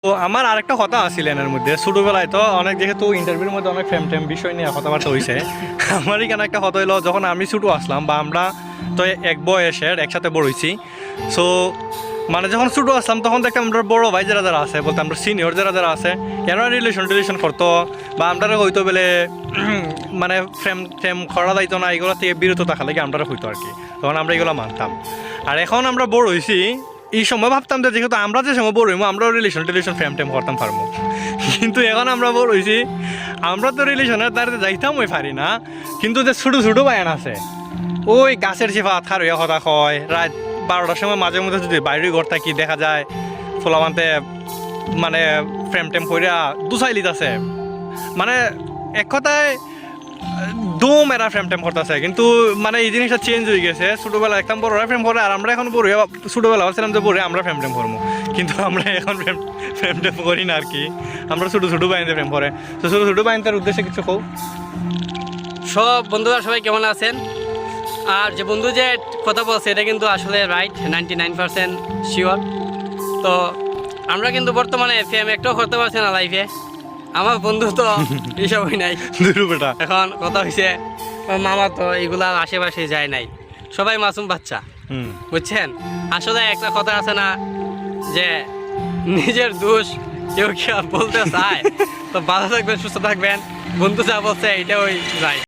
তো আমার আরেকটা কথা আছিল এর মধ্যে ছোটবেলায় তো অনেক যেহেতু ইন্টারভিউর মধ্যে অনেক ফ্রেম টেম বিষয় নিয়ে কথাবার্তা হয়েছে। আমার এখানে একটা কথা হইলো, যখন আমি ছোটো আসলাম বা আমরা তো এক বয়সের একসাথে বড় হয়েছি, সো মানে যখন ছোটো আসলাম তখন দেখতাম আমরা বড় ভাই যারা যারা আছে, বলতে আমরা সিনিয়র যারা যারা আছে, এরা রিলেশন করতো বা আমরা হয়তো বলে মানে ফ্রেম টেম করা যাইতো না, এগুলো থেকে বিরত থাকা লাগে আমরা হইতো আর কি। তখন আমরা এগুলো মানতাম। আর এখন আমরা বড় হয়েছি, এই সময় ভাবতাম যে যেহেতু আমরা যে সময় বড় হইমো আমরাও রিলেশন ফ্রেম টেম করতাম পারবো, কিন্তু এখন আমরা বড় হয়েছি, আমরা তো রিলেশনের দ্বারা যাইতাম ওই পারি না। কিন্তু যে ছোটো ছোটো বায়ান আছে, ওই গাছের চেপা থার হইয়া কথা কয়, রাত 12টার সময় মাঝে মধ্যে যদি বাইরে ঘর থাকি দেখা যায় ফোলামানতে মানে ফ্রেম টেম কইরা দুসাইলিত আছে, মানে এক কথায় দম এরা ফ্রেম টেম করতেছে। কিন্তু মানে এই জিনিসটা চেঞ্জ হয়ে গেছে, ছোটোবেলা একদম বড়রা ফ্রেম করে আর আমরা এখন বড় ছোটোবেলা ভাবছিলাম যে বড় আমরা ফ্রেম টেম করবো, কিন্তু আমরা এখন ফ্রেম টেম করি না আর কি। আমরা ছোটো বাইনতে ফ্রেম করে। তো ছোটো বাইনটার উদ্দেশ্যে কিছু কও। সব বন্ধুরা সবাই কেমন আছেন? আর যে বন্ধু যে কথা বলছে এটা কিন্তু আসলে রাইট, 99% শিওর। তো আমরা কিন্তু বর্তমানে ফেম একটাও করতে পারছি না লাইফে। আমার বন্ধু তো এইসবই নাই। বেটা এখন কথা হয়েছে মামা তো এগুলার আশেপাশে যায় নাই, সবাই মাসুম বাচ্চা, বুঝছেন? আসলে একটা কথা আছে না যে নিজের দোষ কেউ বলতে চায়। তো ভালো থাকবেন, সুস্থ থাকবেন, বন্ধু যা বলছে এটা ওই রাইট।